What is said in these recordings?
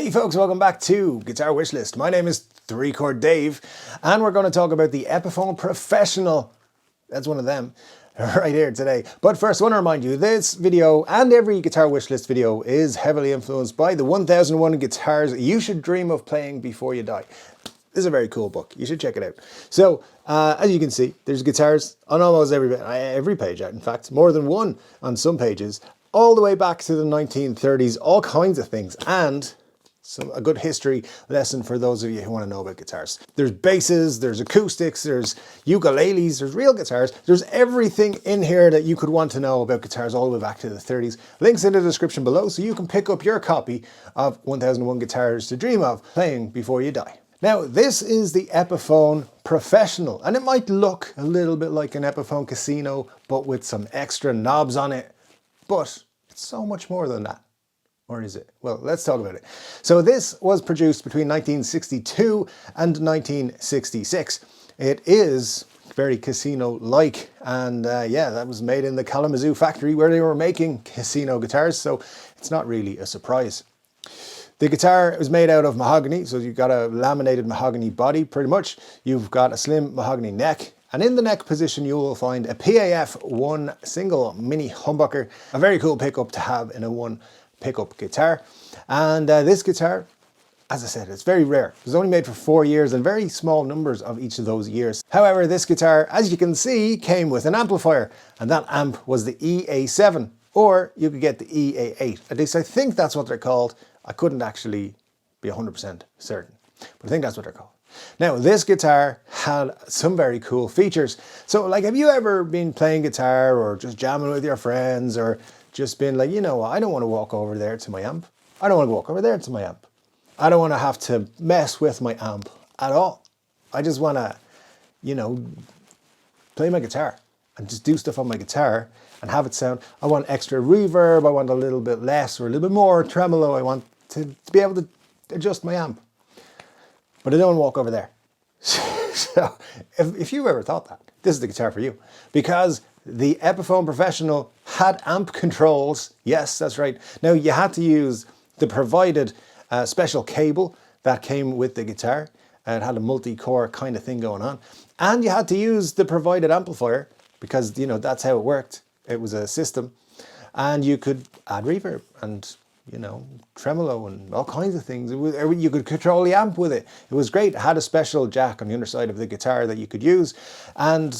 Hey folks, welcome back to Guitar Wishlist. My name is 3-Chord Dave, and we're going to talk about the Epiphone Professional. That's one of them right here today. But first, I want to remind you, this video and every Guitar Wishlist video is heavily influenced by the 1001 Guitars You Should Dream of Playing Before You Die. This is a very cool book. You should check it out. So, as you can see, there's guitars on almost every page, in fact, more than one on some pages, all the way back to the 1930s, all kinds of things, and a good history lesson for those of you who want to know about guitars. There's basses, there's acoustics, there's ukuleles, there's real guitars. There's everything in here that you could want to know about guitars all the way back to the 30s. Links in the description below so you can pick up your copy of 1001 Guitars to Dream of Playing Before You Die. Now, this is the Epiphone Professional, and it might look a little bit like an Epiphone Casino, but with some extra knobs on it. But it's so much more than that. Or is it? Well, let's talk about it. So this was produced between 1962 and 1966. It is very casino-like, and yeah, that was made in the Kalamazoo factory where they were making casino guitars, so it's not really a surprise. The guitar is made out of mahogany, so you've got a laminated mahogany body pretty much. You've got a slim mahogany neck, and in the neck position you will find a PAF-1 single mini humbucker, a very cool pickup to have in a one pickup guitar. And this guitar, as I said, it's very rare. It was only made for 4 years and very small numbers of each of those years. However, this guitar, as you can see, came with an amplifier, and that amp was the EA7, or you could get the EA8. At least I think that's what they're called. I couldn't actually be 100% certain, but I think that's what they're called. Now, this guitar had some very cool features. So, like, have you ever been playing guitar or just jamming with your friends, or just been like, you know what, I don't want to walk over there to my amp. I don't want to walk over there to my amp. I don't want to have to mess with my amp at all. I just want to, you know, play my guitar and just do stuff on my guitar and have it sound. I want extra reverb. I want a little bit less or a little bit more tremolo. I want to be able to adjust my amp. But I don't want to walk over there. So if you've ever thought that, this is the guitar for you. Because the Epiphone Professional had amp controls. Yes, that's right. Now, you had to use the provided special cable that came with the guitar. It had a multi-core kind of thing going on. And you had to use the provided amplifier because, you know, that's how it worked. It was a system. And you could add reverb and, you know, tremolo and all kinds of things. You could control the amp with it. It was great. It had a special jack on the underside of the guitar that you could use. And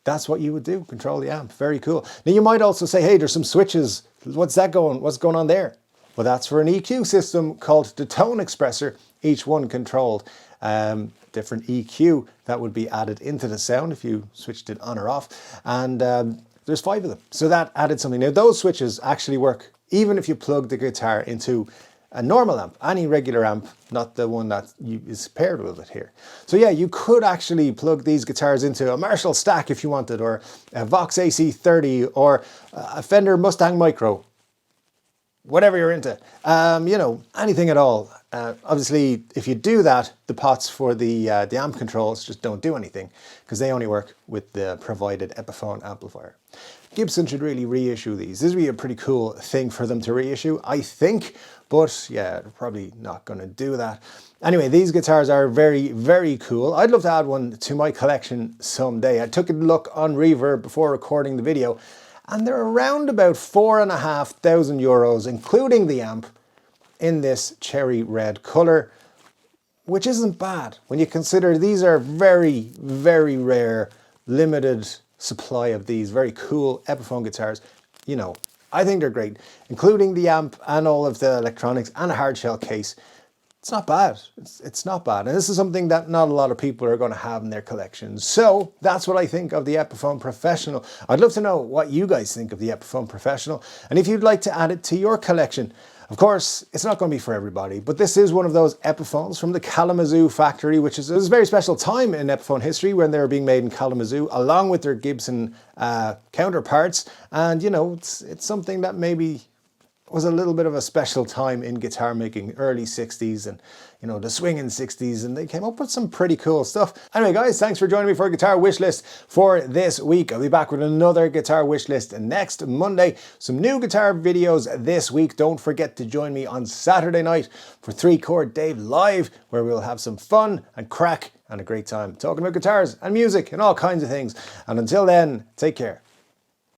that's what you would do, control the amp. Very cool. Now, you might also say, hey, there's some switches. What's going on there? Well, that's for an EQ system called the tone expressor. Each one controlled different EQ that would be added into the sound if you switched it on or off. And there's 5 of them. So that added something. Now, those switches actually work even if you plug the guitar into a normal amp, any regular amp, not the one that is paired with it here. So yeah, you could actually plug these guitars into a Marshall Stack if you wanted, or a Vox AC30, or a Fender Mustang Micro. Whatever you're into, you know, anything at all. Obviously, if you do that, the pots for the amp controls just don't do anything because they only work with the provided Epiphone amplifier. Gibson should really reissue these. This would be a pretty cool thing for them to reissue, I think, but yeah, they're probably not going to do that. Anyway, these guitars are very, very cool. I'd love to add one to my collection someday. I took a look on Reverb before recording the video, and they're around about €4,500, including the amp, in this cherry red color, which isn't bad when you consider these are very, very rare, limited supply of these very cool Epiphone guitars. You know, I think they're great, including the amp and all of the electronics and a hard shell case. It's not bad. It's not bad. And this is something that not a lot of people are going to have in their collections. So that's what I think of the Epiphone Professional. I'd love to know what you guys think of the Epiphone Professional, and if you'd like to add it to your collection. Of course, it's not going to be for everybody, but this is one of those Epiphones from the Kalamazoo factory, which is a very special time in Epiphone history when they were being made in Kalamazoo, along with their Gibson counterparts. And, you know, it's something that maybe was a little bit of a special time in guitar making, early 60s and, you know, the swinging 60s, and they came up with some pretty cool stuff. Anyway guys, thanks for joining me for a guitar wish list for this week. I'll be back with another guitar wish list next Monday. Some new guitar videos this week. Don't forget to join me on Saturday night for 3 Chord Dave Live, where we'll have some fun and crack and a great time talking about guitars and music and all kinds of things. And until then, take care.